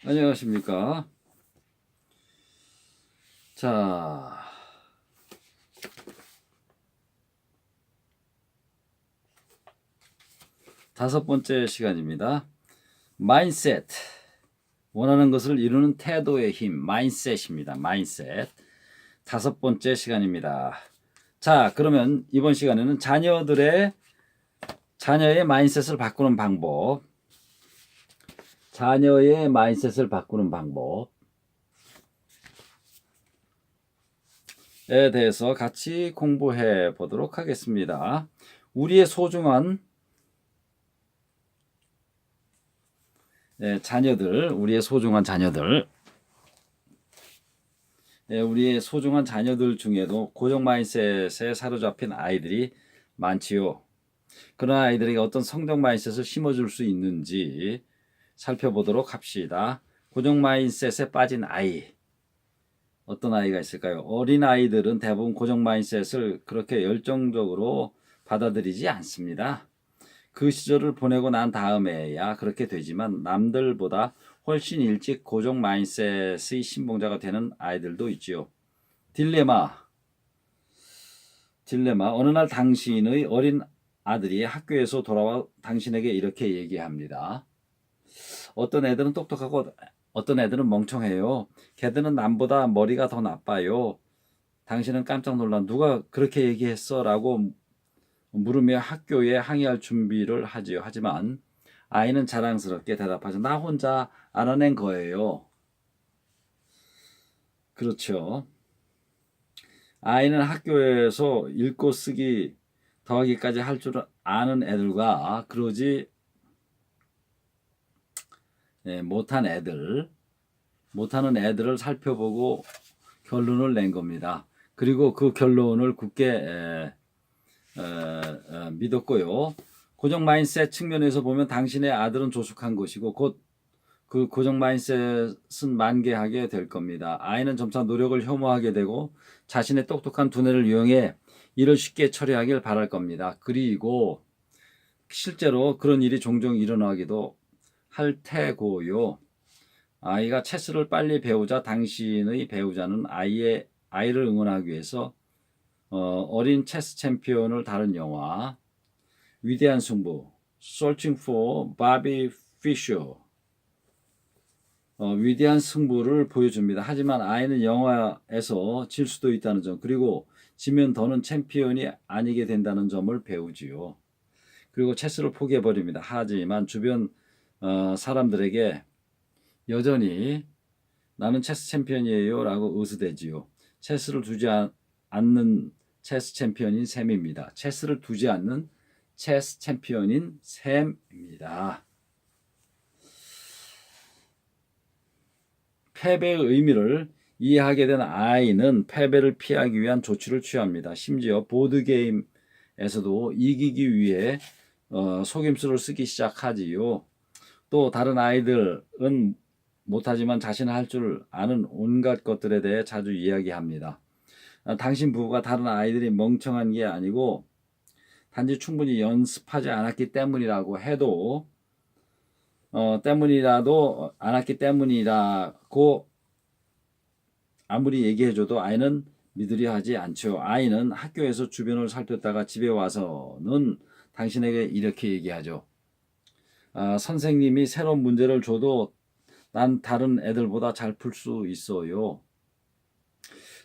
안녕하십니까. 자, 다섯 번째 시간입니다. 마인셋. 원하는 것을 이루는 태도의 힘, 마인셋입니다. 마인셋. 다섯 번째 시간입니다. 자, 그러면 이번 시간에는 자녀의 마인셋을 바꾸는 방법. 자녀의 마인셋을 바꾸는 방법에 대해서 같이 공부해 보도록 하겠습니다. 우리의 소중한 우리의 소중한 자녀들 중에도 고정 마인셋에 사로잡힌 아이들이 많지요. 그런 아이들에게 어떤 성적 마인셋을 심어줄 수 있는지 살펴보도록 합시다. 고정 마인셋에 빠진 아이, 어떤 아이가 있을까요? 어린 아이들은 대부분 고정 마인셋을 그렇게 열정적으로 받아들이지 않습니다. 그 시절을 보내고 난 다음에야 그렇게 되지만 남들보다 훨씬 일찍 고정 마인셋의 신봉자가 되는 아이들도 있지요. 딜레마. 어느 날 당신의 어린 아들이 학교에서 돌아와 당신에게 이렇게 얘기합니다. 어떤 애들은 똑똑하고 어떤 애들은 멍청해요. 걔들은 남보다 머리가 더 나빠요. 당신은 깜짝 놀라 누가 그렇게 얘기했어? 라고 물으며 학교에 항의할 준비를 하지요. 하지만 아이는 자랑스럽게 대답하죠. 나 혼자 알아낸 거예요. 그렇죠. 아이는 학교에서 읽고 쓰기 더하기까지 할 줄 아는 애들과 그러지 못하는 애들을 살펴보고 결론을 낸 겁니다. 그리고 그 결론을 굳게 믿었고요. 고정 마인셋 측면에서 보면 당신의 아들은 조숙한 것이고 곧 그 고정 마인셋은 만개하게 될 겁니다. 아이는 점차 노력을 혐오하게 되고 자신의 똑똑한 두뇌를 이용해 일을 쉽게 처리하길 바랄 겁니다. 그리고 실제로 그런 일이 종종 일어나기도 할 테고요. 아이가 체스를 빨리 배우자 당신의 배우자는 아이를 응원하기 위해서 어린 체스 챔피언을 다룬 영화 위대한 승부 Searching for Bobby Fischer 위대한 승부를 보여줍니다. 하지만 아이는 영화에서 질 수도 있다는 점 그리고 지면 더는 챔피언이 아니게 된다는 점을 배우지요. 그리고 체스를 포기해버립니다. 하지만 주변 사람들에게 여전히 나는 체스 챔피언이에요 라고 의수대지요. 체스를 두지 않는 체스 챔피언인 샘입니다. 체스를 두지 않는 체스 챔피언인 샘입니다. 패배의 의미를 이해하게 된 아이는 패배를 피하기 위한 조치를 취합니다. 심지어 보드게임에서도 이기기 위해 속임수를 쓰기 시작하지요. 또 다른 아이들은 못하지만 자신은 할 줄 아는 온갖 것들에 대해 자주 이야기합니다. 당신 부부가 다른 아이들이 멍청한 게 아니고 단지 충분히 연습하지 않았기 때문이라고 해도 때문이라도 않았기 때문이라고 아무리 얘기해줘도 아이는 믿으려 하지 않죠. 아이는 학교에서 주변을 살폈다가 집에 와서는 당신에게 이렇게 얘기하죠. 선생님이 새로운 문제를 줘도 난 다른 애들보다 잘 풀 수 있어요.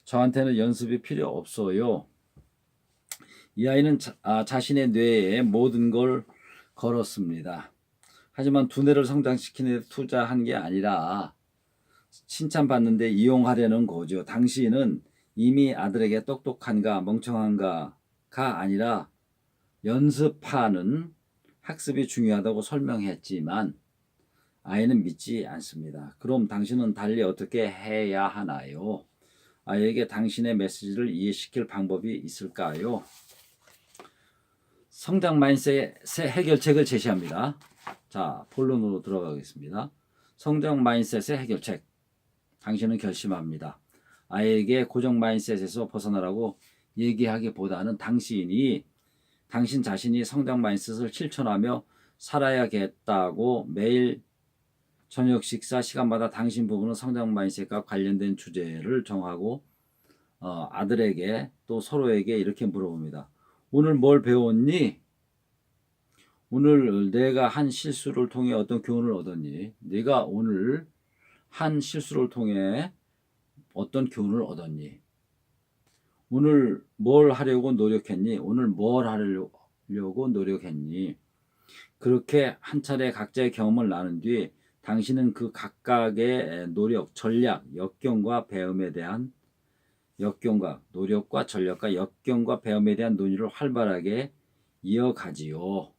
저한테는 연습이 필요 없어요. 이 아이는 자신의 뇌에 모든 걸 걸었습니다. 하지만 두뇌를 성장시키는 데 투자한 게 아니라 칭찬받는데 이용하려는 거죠. 당신은 이미 아들에게 똑똑한가 멍청한가가 아니라 연습하는 학습이 중요하다고 설명했지만 아이는 믿지 않습니다. 그럼 당신은 달리 어떻게 해야 하나요? 아이에게 당신의 메시지를 이해시킬 방법이 있을까요? 성장 마인셋의 해결책을 제시합니다. 자, 본론으로 들어가겠습니다. 성장 마인셋의 해결책. 당신은 결심합니다. 아이에게 고정 마인셋에서 벗어나라고 얘기하기보다는 당신 자신이 성장 마인셋을 실천하며 살아야겠다고 매일 저녁 식사 시간마다 당신 부부는 성장 마인셋과 관련된 주제를 정하고 아들에게 또 서로에게 이렇게 물어봅니다. 오늘 뭘 배웠니? 오늘 내가 한 실수를 통해 어떤 교훈을 얻었니? 네가 오늘 한 실수를 통해 어떤 교훈을 얻었니? 오늘 뭘 하려고 노력했니? 오늘 뭘 하려고 노력했니? 그렇게 한 차례 각자의 경험을 나눈 뒤 당신은 그 각각의 노력, 전략, 노력과 전략과 역경과 배움에 대한 논의를 활발하게 이어가지요.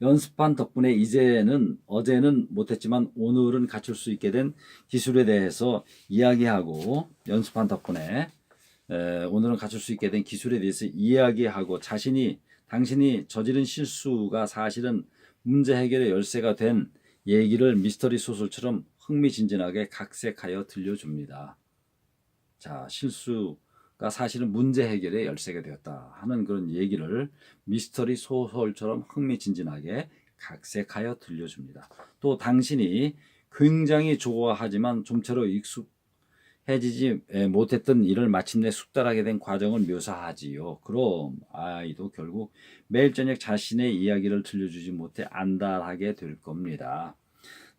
연습한 덕분에 어제는 못했지만 오늘은 갖출 수 있게 된 기술에 대해서 이야기하고, 연습한 덕분에 오늘은 갖출 수 있게 된 기술에 대해서 이야기하고, 당신이 저지른 실수가 사실은 문제 해결의 열쇠가 된 얘기를 미스터리 소설처럼 흥미진진하게 각색하여 들려줍니다. 자, 실수가 사실은 문제 해결의 열쇠가 되었다 하는 그런 얘기를 미스터리 소설처럼 흥미진진하게 각색하여 들려줍니다. 또 당신이 굉장히 좋아하지만 좀처럼 익숙해지지 못했던 일을 마침내 숙달하게 된 과정을 묘사하지요. 그럼 아이도 결국 매일 저녁 자신의 이야기를 들려주지 못해 안달하게 될 겁니다.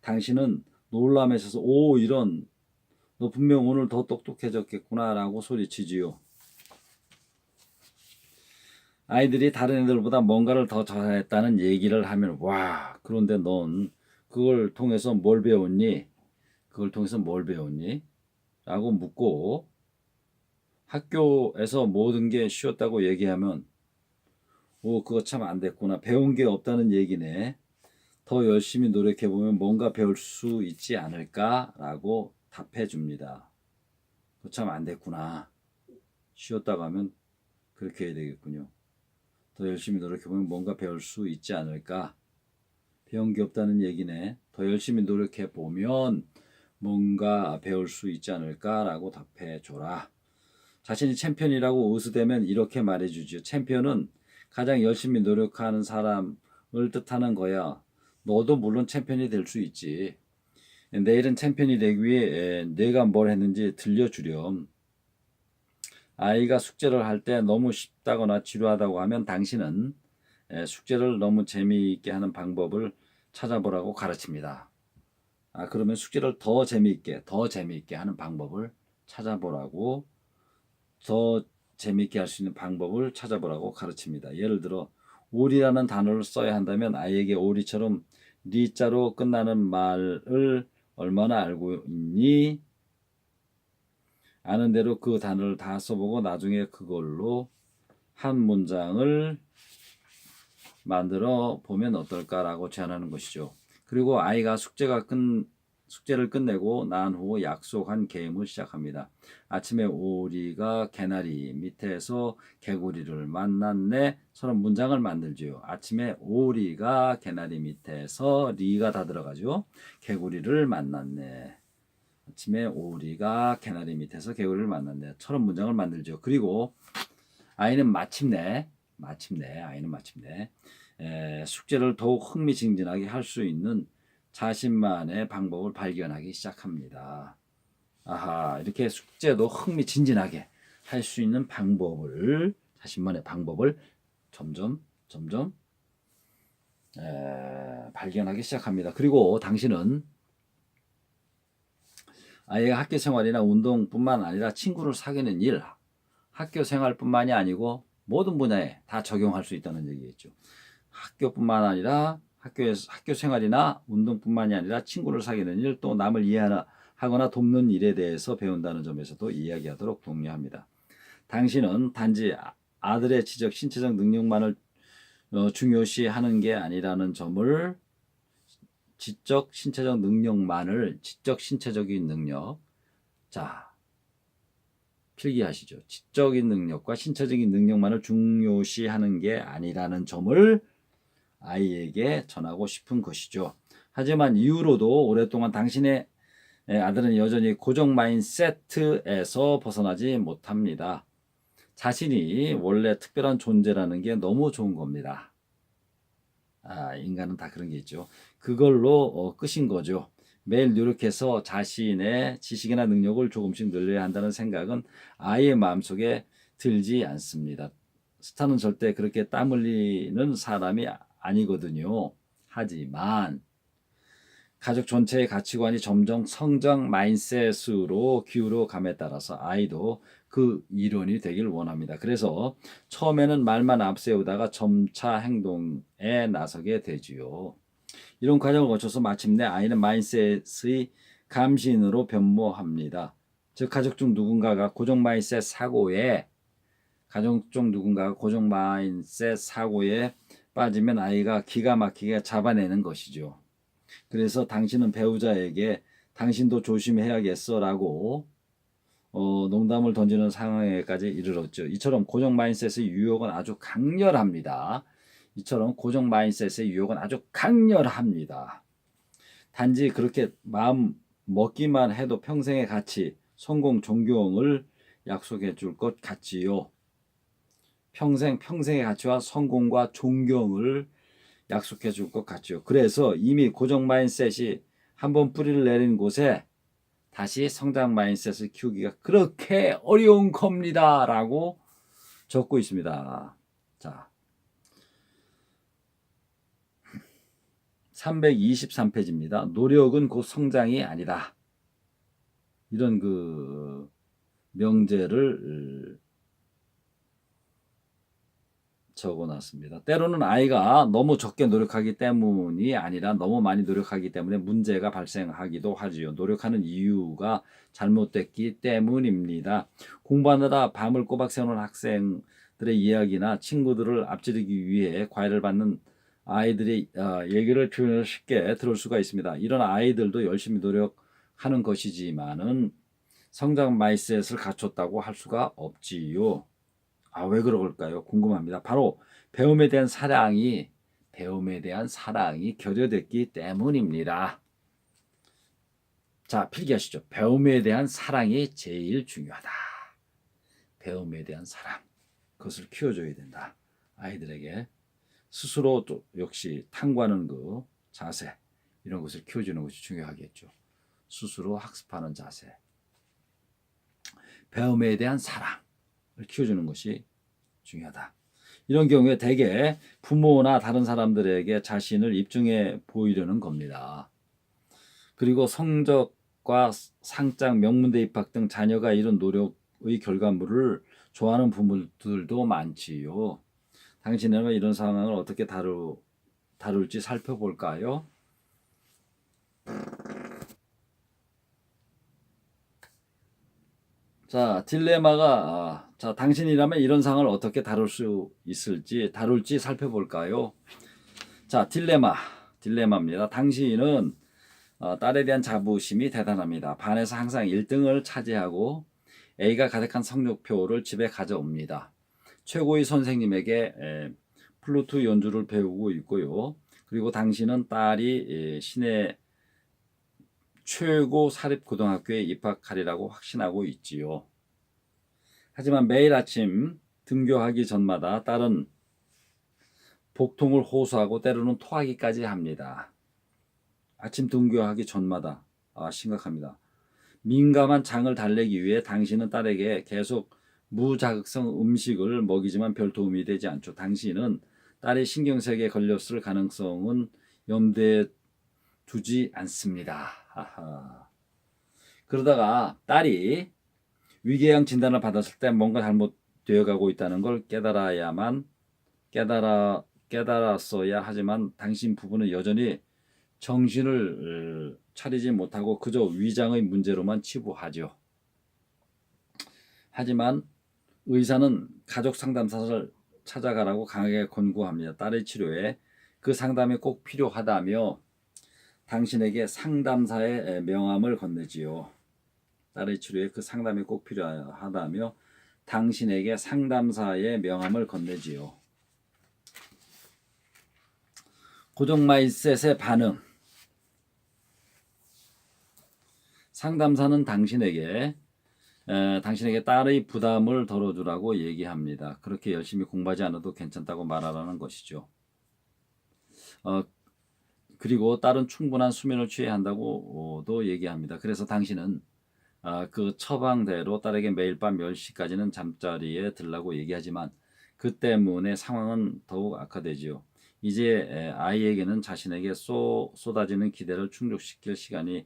당신은 놀람에 있어서 너 분명 오늘 더 똑똑해졌겠구나 라고 소리치지요. 아이들이 다른 애들보다 뭔가를 더 잘했다는 얘기를 하면, 와, 그런데 넌 그걸 통해서 뭘 배웠니? 라고 묻고, 학교에서 모든 게 쉬웠다고 얘기하면, 그거 참 안 됐구나. 배운 게 없다는 얘기네. 더 열심히 노력해보면 뭔가 배울 수 있지 않을까라고 답해 줍니다. 그거 참 안 됐구나. 쉬었다고 하면 그렇게 해야 되겠군요. 더 열심히 노력해보면 뭔가 배울 수 있지 않을까. 배운 게 없다는 얘기네. 더 열심히 노력해보면 뭔가 배울 수 있지 않을까라고 답해 줘라. 자신이 챔피언이라고 의수되면 이렇게 말해주지요. 챔피언은 가장 열심히 노력하는 사람을 뜻하는 거야. 너도 물론 챔피언이 될 수 있지. 내일은 챔피언이 되기 위해 내가 뭘 했는지 들려주렴. 아이가 숙제를 할 때 너무 쉽다거나 지루하다고 하면 당신은 숙제를 너무 재미있게 하는 방법을 찾아보라고 가르칩니다. 그러면 숙제를 더 재미있게 하는 방법을 찾아보라고, 더 재미있게 할 수 있는 방법을 찾아보라고 가르칩니다. 예를 들어 오리라는 단어를 써야 한다면 아이에게 오리처럼 리자로 끝나는 말을 얼마나 알고 있니? 아는 대로 그 단어를 다 써보고 나중에 그걸로 한 문장을 만들어 보면 어떨까라고 제안하는 것이죠. 그리고 아이가 숙제를 끝내고 난 후 약속한 게임을 시작합니다. 아침에 오리가 개나리 밑에서 개구리를 만났네. 서로 문장을 만들지요. 아침에 오리가 개나리 밑에서 리가 다 들어가죠. 개구리를 만났네. 아침에 오리가 개나리 밑에서 개구리를 만났네. 처럼 문장을 만들죠. 그리고 아이는 마침내 숙제를 더욱 흥미진진하게 할 수 있는 자신만의 방법을 발견하기 시작합니다. 이렇게 숙제도 흥미진진하게 할 수 있는 자신만의 방법을 점점 발견하기 시작합니다. 그리고 당신은 아이가 학교 생활이나 운동뿐만 아니라 친구를 사귀는 일, 학교 생활뿐만이 아니고 모든 분야에 다 적용할 수 있다는 얘기겠죠. 학교 생활이나 운동뿐만이 아니라 친구를 사귀는 일, 또 남을 이해하거나 돕는 일에 대해서 배운다는 점에서도 이야기하도록 독려합니다. 당신은 단지 아들의 신체적 능력만을 중요시하는 게 아니라는 점을, 지적 신체적인 능력, 자, 필기하시죠. 지적인 능력과 신체적인 능력만을 중요시하는 게 아니라는 점을 아이에게 전하고 싶은 것이죠. 하지만 이후로도 오랫동안 당신의 아들은 여전히 고정 마인세트에서 벗어나지 못합니다. 자신이 원래 특별한 존재라는 게 너무 좋은 겁니다. 인간은 다 그런 게 있죠. 그걸로 끝인 거죠. 매일 노력해서 자신의 지식이나 능력을 조금씩 늘려야 한다는 생각은 아이의 마음속에 들지 않습니다. 스타는 절대 그렇게 땀 흘리는 사람이 아니거든요. 하지만 가족 전체의 가치관이 점점 성장 마인셋으로 기울어 감에 따라서 아이도 그 일원이 되길 원합니다. 그래서 처음에는 말만 앞세우다가 점차 행동에 나서게 되지요. 이런 과정을 거쳐서 마침내 아이는 마인셋의 감신으로 변모합니다. 즉 가족 중 누군가가 고정 마인셋 사고에 빠지면 아이가 기가 막히게 잡아내는 것이죠. 그래서 당신은 배우자에게 당신도 조심해야겠어라고 농담을 던지는 상황에까지 이르렀죠. 이처럼 고정 마인셋의 유혹은 아주 강렬합니다. 단지 그렇게 마음 먹기만 해도 평생의 가치, 성공, 존경을 약속해 줄 것 같지요. 평생의 가치와 성공과 존경을 약속해 줄 것 같죠. 그래서 이미 고정 마인셋이 한번 뿌리를 내린 곳에 다시 성장 마인셋을 키우기가 그렇게 어려운 겁니다. 라고 적고 있습니다. 자, 323페이지입니다. 노력은 곧 성장이 아니다. 이런 그 명제를 적어놨습니다. 때로는 아이가 너무 적게 노력하기 때문이 아니라 너무 많이 노력하기 때문에 문제가 발생하기도 하지요. 노력하는 이유가 잘못됐기 때문입니다. 공부하느라 밤을 꼬박 새우는 학생들의 이야기나 친구들을 앞지르기 위해 과외를 받는 아이들의 얘기를 표현을 쉽게 들을 수가 있습니다. 이런 아이들도 열심히 노력하는 것이지만은 성장 마인셋을 갖췄다고 할 수가 없지요. 왜 그럴까요? 궁금합니다. 바로 배움에 대한 사랑이 결여됐기 때문입니다. 자, 필기하시죠. 배움에 대한 사랑이 제일 중요하다. 배움에 대한 사랑. 그것을 키워줘야 된다. 아이들에게 스스로 또 역시 탐구하는 그 자세, 이런 것을 키워주는 것이 중요하겠죠. 스스로 학습하는 자세. 배움에 대한 사랑을 키워주는 것이 중요하다. 이런 경우에 대개 부모나 다른 사람들에게 자신을 입증해 보이려는 겁니다. 그리고 성적과 상장, 명문대 입학 등 자녀가 이룬 노력의 결과물을 좋아하는 부모들도 많지요. 당신은 이런 상황을 어떻게 다룰지 살펴볼까요? 자, 딜레마가 당신이라면 이런 상황을 어떻게 다룰지 살펴볼까요? 자, 딜레마입니다. 당신은 딸에 대한 자부심이 대단합니다. 반에서 항상 1등을 차지하고 A가 가득한 성적표를 집에 가져옵니다. 최고의 선생님에게 플루트 연주를 배우고 있고요. 그리고 당신은 딸이 시내 최고 사립고등학교에 입학하리라고 확신하고 있지요. 하지만 매일 아침 등교하기 전마다 딸은 복통을 호소하고 때로는 토하기까지 합니다. 아침 등교하기 전마다 심각합니다. 민감한 장을 달래기 위해 당신은 딸에게 계속 무자극성 음식을 먹이지만 별 도움이 되지 않죠. 당신은 딸의 신경색에 걸렸을 가능성은 염두에 두지 않습니다. 그러다가 딸이 위궤양 진단을 받았을 때 뭔가 잘못되어 가고 있다는 걸 깨달았어야 하지만 당신 부부는 여전히 정신을 차리지 못하고 그저 위장의 문제로만 치부하죠. 하지만 의사는 가족 상담사를 찾아가라고 강하게 권고합니다. 딸의 치료에 그 상담이 꼭 필요하다며 당신에게 상담사의 명함을 건네지요. 딸의 치료에 그 상담이 꼭 필요하다며 당신에게 상담사의 명함을 건네지요. 고정 마인셋의 반응. 상담사는 당신에게 딸의 부담을 덜어주라고 얘기합니다. 그렇게 열심히 공부하지 않아도 괜찮다고 말하라는 것이죠. 어, 그리고 딸은 충분한 수면을 취해야 한다고도 얘기합니다. 그래서 당신은 그 처방대로 딸에게 매일 밤 10시까지는 잠자리에 들라고 얘기하지만 그 때문에 상황은 더욱 악화되지요. 이제 아이에게는 자신에게 쏟아지는 기대를 충족시킬 시간이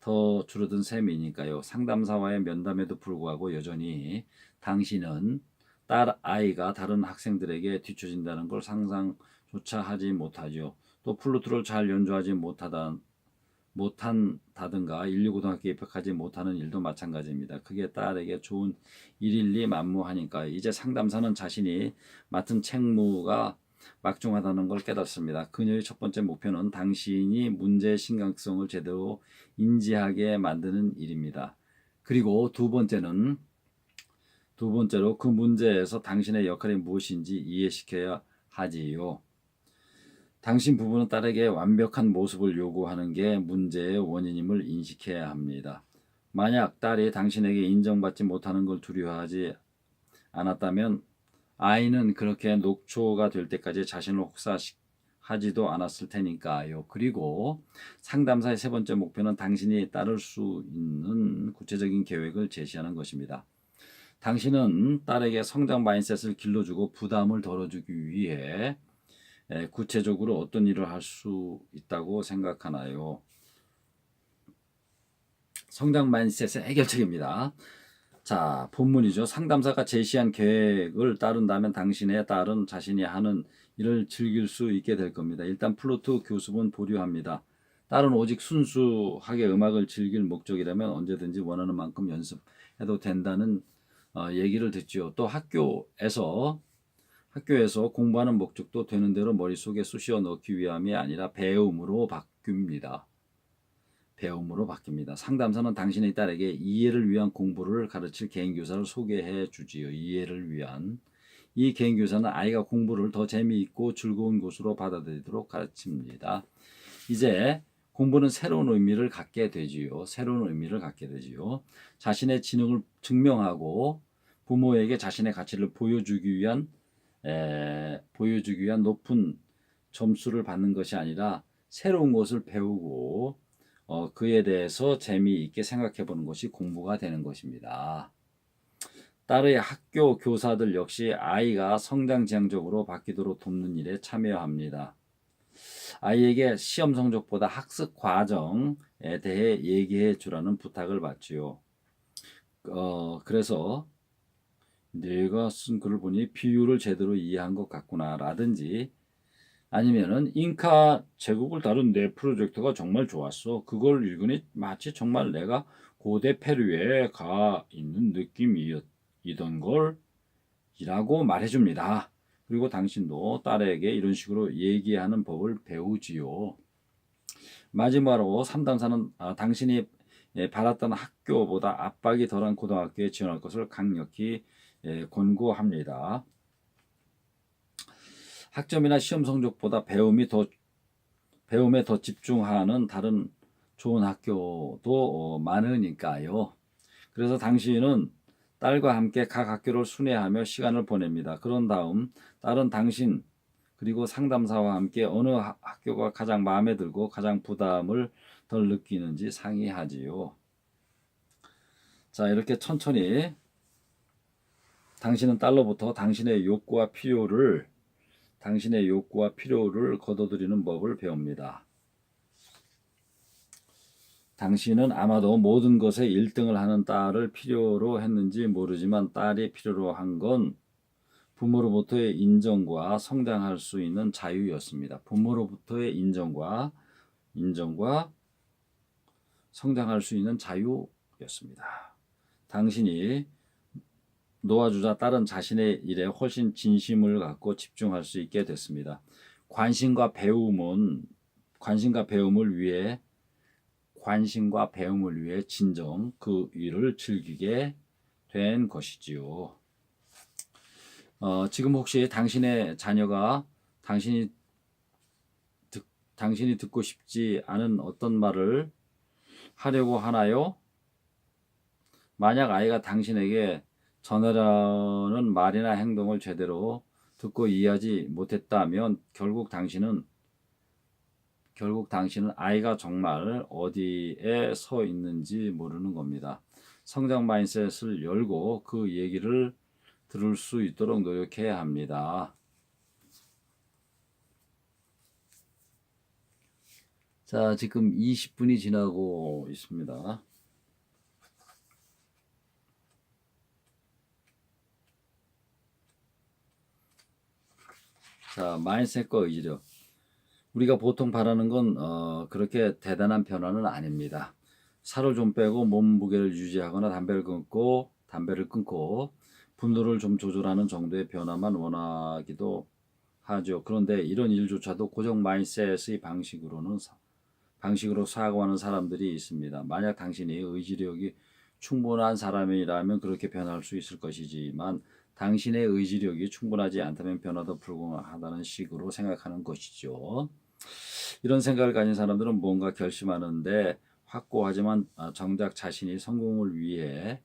더 줄어든 셈이니까요. 상담사와의 면담에도 불구하고 여전히 당신은 딸 아이가 다른 학생들에게 뒤처진다는 걸 상상조차 하지 못하죠. 또 플루트를 잘 연주하지 못한다든가 인류고등학교에 입학하지 못하는 일도 마찬가지입니다. 그게 딸에게 좋은 일일리 만무하니까 이제 상담사는 자신이 맡은 책무가 막중하다는 걸 깨닫습니다. 그녀의 첫 번째 목표는 당신이 문제의 심각성을 제대로 인지하게 만드는 일입니다. 그리고 두 번째로 그 문제에서 당신의 역할이 무엇인지 이해시켜야 하지요. 당신 부부는 딸에게 완벽한 모습을 요구하는 게 문제의 원인임을 인식해야 합니다. 만약 딸이 당신에게 인정받지 못하는 걸 두려워하지 않았다면 아이는 그렇게 녹초가 될 때까지 자신을 혹사하지도 않았을 테니까요. 그리고 상담사의 세 번째 목표는 당신이 따를 수 있는 구체적인 계획을 제시하는 것입니다. 당신은 딸에게 성장 마인셋을 길러주고 부담을 덜어주기 위해 구체적으로 어떤 일을 할 수 있다고 생각하나요? 성장 마인셋의 해결책입니다. 자, 본문이죠. 상담사가 제시한 계획을 따른다면 당신의 딸은 자신이 하는 일을 즐길 수 있게 될 겁니다. 일단 플루트 교습은 보류합니다. 딸은 오직 순수하게 음악을 즐길 목적이라면 언제든지 원하는 만큼 연습해도 된다는 얘기를 듣죠. 또 학교에서 공부하는 목적도 되는 대로 머릿속에 쑤시어 넣기 위함이 아니라 배움으로 바뀝니다. 상담사는 당신의 딸에게 이해를 위한 공부를 가르칠 개인교사를 소개해 주지요. 이해를 위한. 이 개인교사는 아이가 공부를 더 재미있고 즐거운 곳으로 받아들이도록 가르칩니다. 이제 공부는 새로운 의미를 갖게 되지요. 자신의 지능을 증명하고 부모에게 자신의 가치를 보여주기 위한 높은 점수를 받는 것이 아니라 새로운 것을 배우고 그에 대해서 재미있게 생각해 보는 것이 공부가 되는 것입니다. 딸의 학교 교사들 역시 아이가 성장 지향적으로 바뀌도록 돕는 일에 참여합니다. 아이에게 시험 성적보다 학습 과정에 대해 얘기해 주라는 부탁을 받지요. 그래서 내가 쓴 글을 보니 비유를 제대로 이해한 것 같구나 라든지 아니면은 잉카 제국을 다룬 내 프로젝트가 정말 좋았어. 그걸 읽으니 마치 정말 내가 고대 페루에 가 있는 느낌이던 걸이라고 말해줍니다. 그리고 당신도 딸에게 이런 식으로 얘기하는 법을 배우지요. 마지막으로 상담사는 당신이 받았던 학교보다 압박이 덜한 고등학교에 지원할 것을 강력히 권고합니다. 학점이나 시험 성적보다 배움에 더 집중하는 다른 좋은 학교도 많으니까요. 그래서 당신은 딸과 함께 각 학교를 순회하며 시간을 보냅니다. 그런 다음 딸은 당신 그리고 상담사와 함께 어느 학교가 가장 마음에 들고 가장 부담을 덜 느끼는지 상의하지요. 자, 이렇게 천천히 당신은 딸로부터 당신의 욕구와 필요를 거둬들이는 법을 배웁니다. 당신은 아마도 모든 것에 1등을 하는 딸을 필요로 했는지 모르지만 딸이 필요로 한 건 부모로부터의 인정과 성장할 수 있는 자유였습니다. 부모로부터의 인정과 성장할 수 있는 자유였습니다. 당신이 놓아주자 딸은 자신의 일에 훨씬 진심을 갖고 집중할 수 있게 됐습니다. 관심과 배움을 위해 진정 그 일을 즐기게 된 것이지요. 지금 혹시 당신의 자녀가 당신이 듣고 싶지 않은 어떤 말을 하려고 하나요? 만약 아이가 당신에게 전하려는 말이나 행동을 제대로 듣고 이해하지 못했다면 결국 당신은 결국 당신은 아이가 정말 어디에 서 있는지 모르는 겁니다. 성장 마인셋을 열고 그 얘기를 들을 수 있도록 노력해야 합니다. 자, 지금 20분이 지나고 있습니다. 자, 마인셋과 의지력. 우리가 보통 바라는 건 그렇게 대단한 변화는 아닙니다. 살을 좀 빼고 몸무게를 유지하거나 담배를 끊고 분노를 좀 조절하는 정도의 변화만 원하기도 하죠. 그런데 이런 일조차도 고정 마인셋의 방식으로 사고하는 사람들이 있습니다. 만약 당신이 의지력이 충분한 사람이라면 그렇게 변할 수 있을 것이지만 당신의 의지력이 충분하지 않다면 변화도 불가능하다는 식으로 생각하는 것이죠. 이런 생각을 가진 사람들은 뭔가 결심하는데 확고하지만 정작 자신이 성공을 위해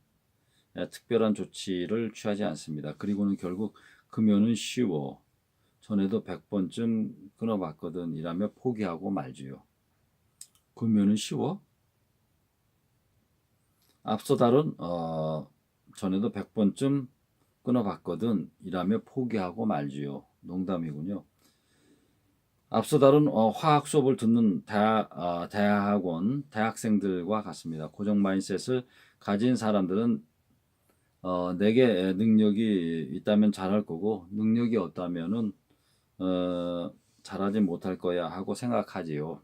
특별한 조치를 취하지 않습니다. 그리고는 결국 금연은 쉬워. 전에도 100번쯤 끊어봤거든 이라며 포기하고 말지요. 금연은 쉬워? 앞서 다룬 전에도 100번쯤 끊어봤거든 이라며 포기하고 말지요. 농담이군요. 앞서 다룬 화학 수업을 듣는 대학생들과 같습니다. 고정 마인셋을 가진 사람들은 내게 능력이 있다면 잘할 거고 능력이 없다면은 잘하지 못할 거야 하고 생각하지요.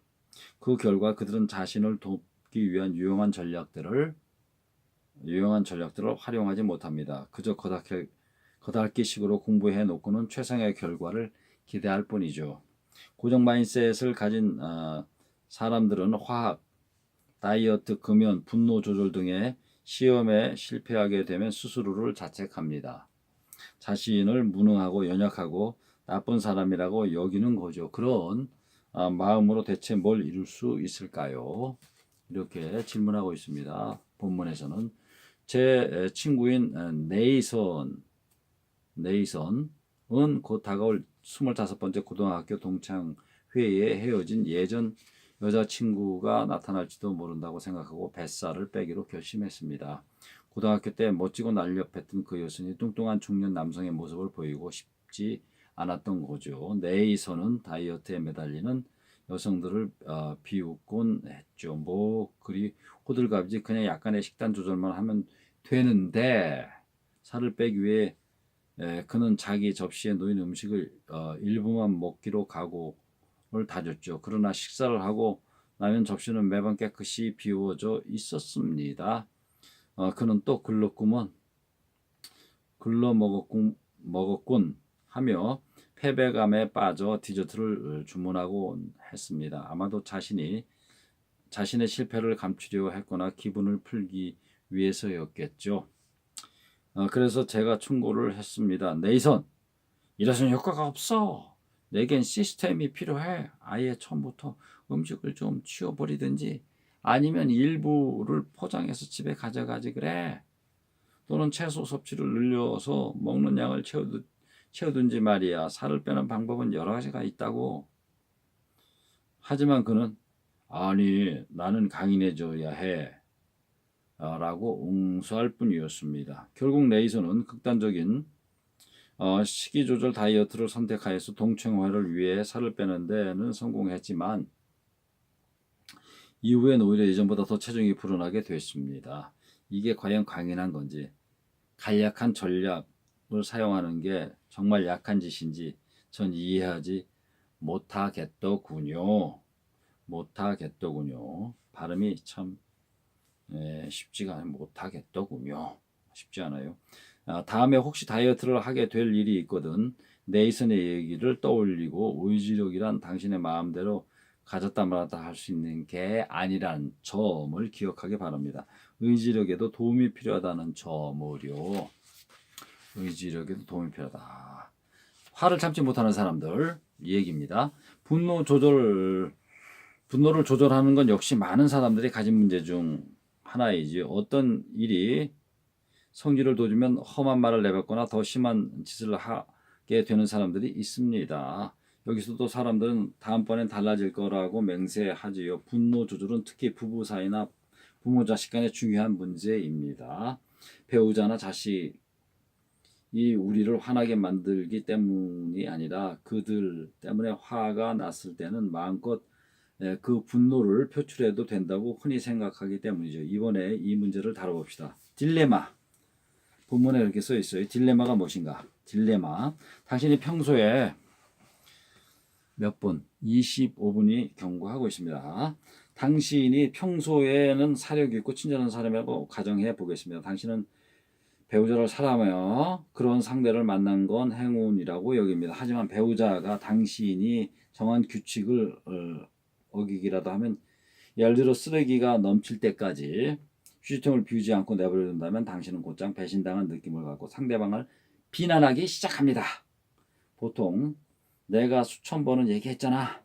그 결과 그들은 자신을 돕기 위한 유용한 전략들을 활용하지 못합니다. 그저 거달기식으로 공부해 놓고는 최상의 결과를 기대할 뿐이죠. 고정 마인셋을 가진 사람들은 화학, 다이어트, 금연, 분노 조절 등의 시험에 실패하게 되면 스스로를 자책합니다. 자신을 무능하고 연약하고 나쁜 사람이라고 여기는 거죠. 그런 마음으로 대체 뭘 이룰 수 있을까요? 이렇게 질문하고 있습니다. 본문에서는 제 친구인 네이선은 곧 다가올 25번째 고등학교 동창회에 헤어진 예전 여자친구가 나타날지도 모른다고 생각하고 뱃살을 빼기로 결심했습니다. 고등학교 때 멋지고 날렵했던 그 여성이 뚱뚱한 중년 남성의 모습을 보이고 싶지 않았던 거죠. 네이선은 다이어트에 매달리는 여성들을 비웃곤 했죠. 뭐 그리 호들갑이지 그냥 약간의 식단 조절만 하면 되는데 살을 빼기 위해 그는 자기 접시에 놓인 음식을 일부만 먹기로 각오를 다졌죠. 그러나 식사를 하고 나면 접시는 매번 깨끗이 비워져 있었습니다. 그는 또 글러 먹었군 하며 패배감에 빠져 디저트를 주문하고 했습니다. 아마도 자신의 실패를 감추려 했거나 기분을 풀기 위해서였겠죠. 그래서 제가 충고를 했습니다. 네이선, 이래서는 효과가 없어. 내겐 시스템이 필요해. 아예 처음부터 음식을 좀 치워버리든지 아니면 일부를 포장해서 집에 가져가지 그래. 또는 채소 섭취를 늘려서 먹는 양을 채우든지 말이야. 살을 빼는 방법은 여러 가지가 있다고. 하지만 그는 아니 나는 강인해져야 해. 라고 웅수할 뿐이었습니다. 결국 레이선은 극단적인 식이 조절 다이어트를 선택하여서 동창회를 위해 살을 빼는 데는 성공했지만 이후엔 오히려 예전보다 더 체중이 불어나게 됐습니다. 이게 과연 강인한 건지 간략한 전략을 사용하는 게 정말 약한 짓인지 전 이해하지 못하겠더군요. 발음이 참 쉽지가 않아요. 못하겠더군요. 쉽지 않아요. 다음에 혹시 다이어트를 하게 될 일이 있거든 네이선의 얘기를 떠올리고 의지력이란 당신의 마음대로 가졌다 말았다 할 수 있는 게 아니란 점을 기억하기 바랍니다. 의지력에도 도움이 필요하다는 점을요. 의지력에도 도움이 필요하다. 화를 참지 못하는 사람들 이 얘기입니다. 분노를 조절하는 건 역시 많은 사람들이 가진 문제 중 하나이지. 어떤 일이 성질을 돋우면 험한 말을 내뱉거나 더 심한 짓을 하게 되는 사람들이 있습니다. 여기서도 사람들은 다음번엔 달라질 거라고 맹세하지요. 분노 조절은 특히 부부 사이나 부모 자식 간의 중요한 문제입니다. 배우자나 자식이 우리를 화나게 만들기 때문이 아니라 그들 때문에 화가 났을 때는 마음껏 그 분노를 표출해도 된다고 흔히 생각하기 때문이죠. 이번에 이 문제를 다뤄봅시다. 딜레마. 본문에 이렇게 써 있어요. 딜레마가 무엇인가? 딜레마. 당신이 평소에 몇 분? 25분이 경고하고 있습니다. 당신이 평소에는 사력 있고 친절한 사람이라고 가정해 보겠습니다. 당신은 배우자를 사랑하며 그런 상대를 만난 건 행운이라고 여깁니다. 하지만 배우자가 당신이 정한 규칙을 어기기라도 하면, 예를 들어 쓰레기가 넘칠 때까지 휴지통을 비우지 않고 내버려둔다면 당신은 곧장 배신당한 느낌을 갖고 상대방을 비난하기 시작합니다. 보통 내가 수천 번은 얘기했잖아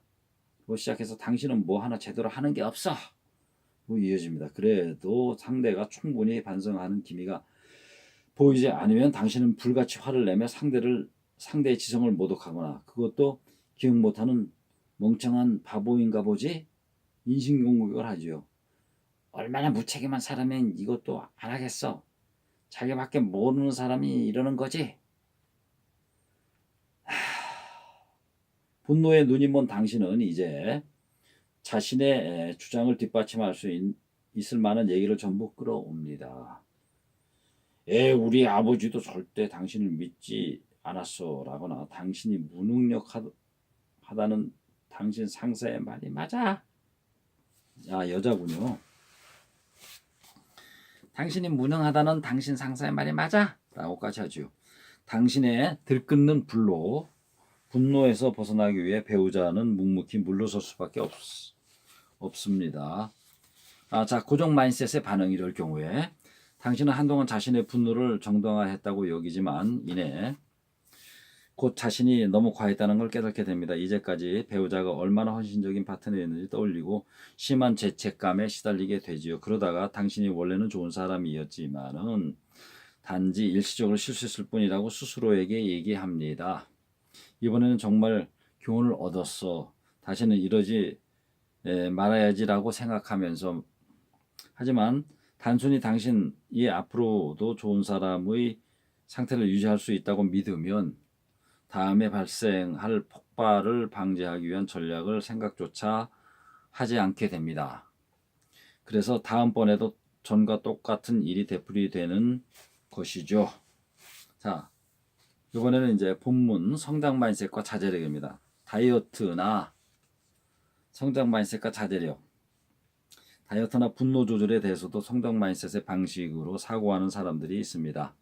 로 시작해서 당신은 뭐 하나 제대로 하는 게 없어 로 이어집니다. 그래도 상대가 충분히 반성하는 기미가 보이지 않으면 당신은 불같이 화를 내며 상대의 지성을 모독하거나, 그것도 기억 못하는 멍청한 바보인가 보지? 인신공격을 하지요. 얼마나 무책임한 사람인 이것도 안 하겠어. 자기밖에 모르는 사람이 이러는 거지. 분노에 눈이 먼 당신은 이제 자신의 주장을 뒷받침할 수 있을 만한 얘기를 전부 끌어옵니다. 우리 아버지도 절대 당신을 믿지 않았어 라거나, 당신이 무능력하다는 당신 상사의 말이 맞아. 여자군요. 당신이 무능하다는 당신 상사의 말이 맞아 라고까지 하죠. 당신의 들끓는 분노에서 벗어나기 위해 배우자는 묵묵히 물러설 수밖에 없습니다. 자, 고정 마인셋의 반응. 이럴 경우에 당신은 한동안 자신의 분노를 정당화했다고 여기지만 이내 곧 자신이 너무 과했다는 걸 깨닫게 됩니다. 이제까지 배우자가 얼마나 헌신적인 파트너였는지 떠올리고 심한 죄책감에 시달리게 되지요. 그러다가 당신이 원래는 좋은 사람이었지만은 단지 일시적으로 실수했을 뿐이라고 스스로에게 얘기합니다. 이번에는 정말 교훈을 얻었어. 다시는 이러지 말아야지라고 생각하면서, 하지만 단순히 당신이 앞으로도 좋은 사람의 상태를 유지할 수 있다고 믿으면 다음에 발생할 폭발을 방지하기 위한 전략을 생각조차 하지 않게 됩니다. 그래서 다음번에도 전과 똑같은 일이 되풀이되는 것이죠. 자, 이번에는 이제 본문 성장 마인셋과 자제력입니다. 다이어트나 성장 마인셋과 자제력. 다이어트나 분노 조절에 대해서도 성장 마인셋의 방식으로 사고하는 사람들이 있습니다.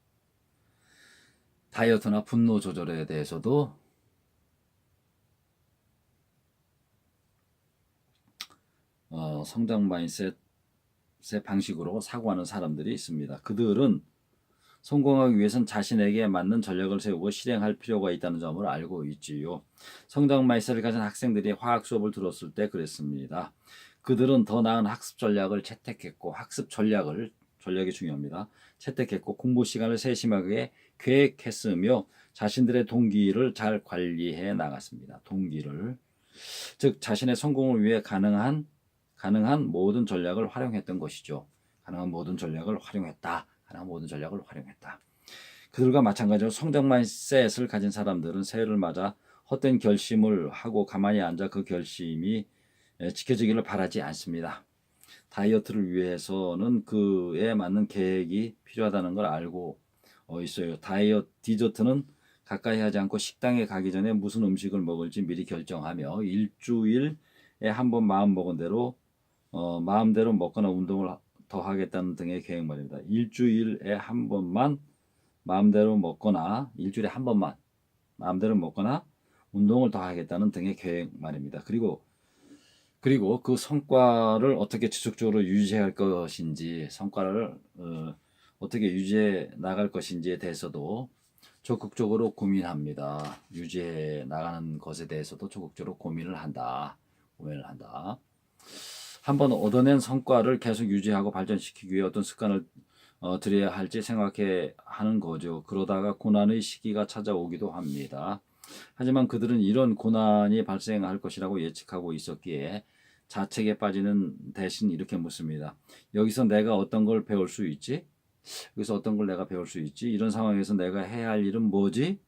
다이어트나 분노 조절에 대해서도 성장 마인셋의 방식으로 사고하는 사람들이 있습니다. 그들은 성공하기 위해선 자신에게 맞는 전략을 세우고 실행할 필요가 있다는 점을 알고 있지요. 성장 마인셋을 가진 학생들이 화학 수업을 들었을 때 그랬습니다. 그들은 더 나은 학습 전략을 채택했고, 전략이 중요합니다. 채택했고 공부 시간을 세심하게 계획했으며 자신들의 동기를 잘 관리해 나갔습니다. 동기를, 즉 자신의 성공을 위해 가능한 모든 전략을 활용했던 것이죠. 가능한 모든 전략을 활용했다. 그들과 마찬가지로 성장 마인셋을 가진 사람들은 새해를 맞아 헛된 결심을 하고 가만히 앉아 그 결심이 지켜지기를 바라지 않습니다. 다이어트를 위해서는 그에 맞는 계획이 필요하다는 걸 알고 있어요. 디저트는 가까이 하지 않고 식당에 가기 전에 무슨 음식을 먹을지 미리 결정하며 일주일에 한 번 마음대로 먹거나 운동을 더 하겠다는 등의 계획 말입니다. 일주일에 한 번만 마음대로 먹거나 운동을 더 하겠다는 등의 계획 말입니다. 그리고 그 성과를 어떻게 지속적으로 유지할 것인지, 어떻게 유지해 나갈 것인지에 대해서도 적극적으로 고민합니다. 유지해 나가는 것에 대해서도 적극적으로 고민을 한다. 한번 얻어낸 성과를 계속 유지하고 발전시키기 위해 어떤 습관을 들여야 할지 생각해 하는 거죠. 그러다가 고난의 시기가 찾아오기도 합니다. 하지만 그들은 이런 고난이 발생할 것이라고 예측하고 있었기에 자책에 빠지는 대신 이렇게 묻습니다. 여기서 내가 어떤 걸 배울 수 있지? 여기서 어떤 걸 내가 배울 수 있지? 이런 상황에서 내가 해야 할 일은 뭐지?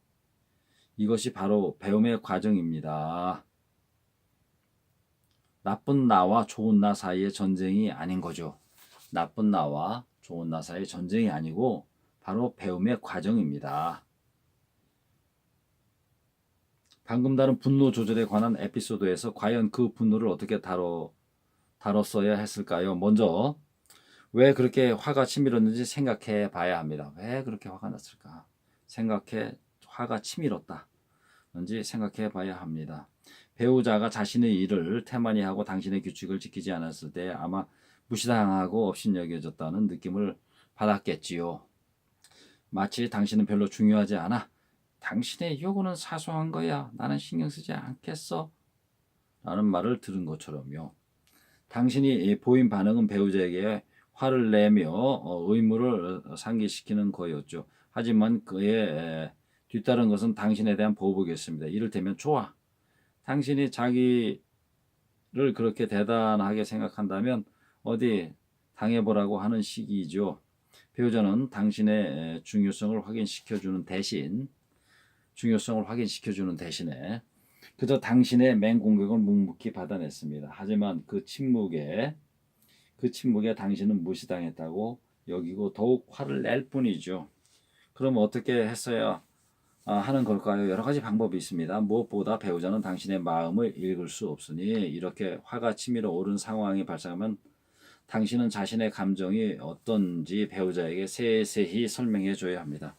이것이 바로 배움의 과정입니다. 나쁜 나와 좋은 나 사이의 전쟁이 아닌 거죠. 나쁜 나와 좋은 나 사이의 전쟁이 아니고 바로 배움의 과정입니다. 방금 다룬 분노 조절에 관한 에피소드에서 과연 그 분노를 어떻게 다뤘어야 했을까요? 먼저 왜 그렇게 화가 치밀었는지 생각해 봐야 합니다. 왜 그렇게 화가 났을까? 화가 치밀었다는지 생각해 봐야 합니다. 배우자가 자신의 일을 태만히 하고 당신의 규칙을 지키지 않았을 때 아마 무시당하고 업신여겨졌다는 느낌을 받았겠지요. 마치 당신은 별로 중요하지 않아. 당신의 요구는 사소한 거야. 나는 신경 쓰지 않겠어. 라는 말을 들은 것처럼요. 당신이 보인 반응은 배우자에게 화를 내며 의무를 상기시키는 거였죠. 하지만 그의 뒤따른 것은 당신에 대한 보복이었습니다. 이를테면 좋아. 당신이 자기를 그렇게 대단하게 생각한다면 어디 당해보라고 하는 시기이죠. 배우자는 당신의 중요성을 확인시켜주는 대신에 그저 당신의 맹공격을 묵묵히 받아냈습니다. 하지만 그 침묵에 당신은 무시당했다고 여기고 더욱 화를 낼 뿐이죠. 그럼 어떻게 했어야 하는 걸까요? 여러 가지 방법이 있습니다. 무엇보다 배우자는 당신의 마음을 읽을 수 없으니 이렇게 화가 치밀어 오른 상황이 발생하면 당신은 자신의 감정이 어떤지 배우자에게 세세히 설명해 줘야 합니다.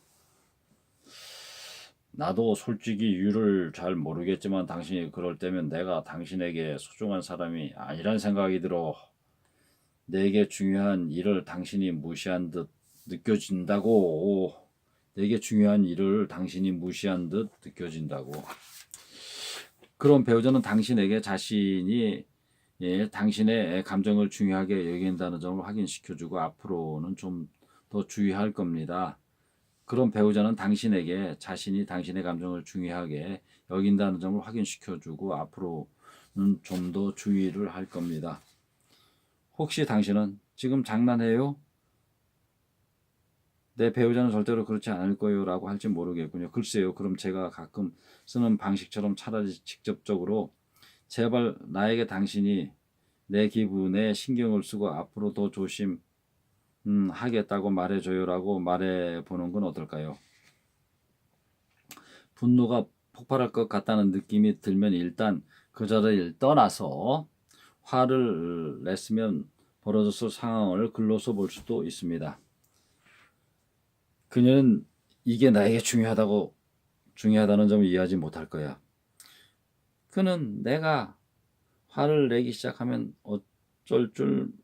나도 솔직히 이유를 잘 모르겠지만 당신이 그럴 때면 내가 당신에게 소중한 사람이 아니란 생각이 들어. 내게 중요한 일을 당신이 무시한 듯 느껴진다고. 내게 중요한 일을 당신이 무시한 듯 느껴진다고. 그럼 배우자는 당신에게 자신이 당신의 감정을 중요하게 여긴다는 점을 확인시켜주고 앞으로는 좀 더 주의할 겁니다. 그럼 배우자는 당신에게 자신이 당신의 감정을 중요하게 여긴다는 점을 확인시켜주고 앞으로는 좀 더 주의를 할 겁니다. 혹시 당신은 지금 장난해요? 내 배우자는 절대로 그렇지 않을 거예요 라고 할지 모르겠군요. 글쎄요. 그럼 제가 가끔 쓰는 방식처럼 차라리 직접적으로 제발 나에게 당신이 내 기분에 신경을 쓰고 앞으로 더 하겠다고 말해줘요라고 말해보는 건 어떨까요? 분노가 폭발할 것 같다는 느낌이 들면 일단 그 자리를 떠나서 화를 냈으면 벌어졌을 상황을 글로써 볼 수도 있습니다. 그녀는 이게 나에게 중요하다는 점을 이해하지 못할 거야. 그는 내가 화를 내기 시작하면 어쩔 줄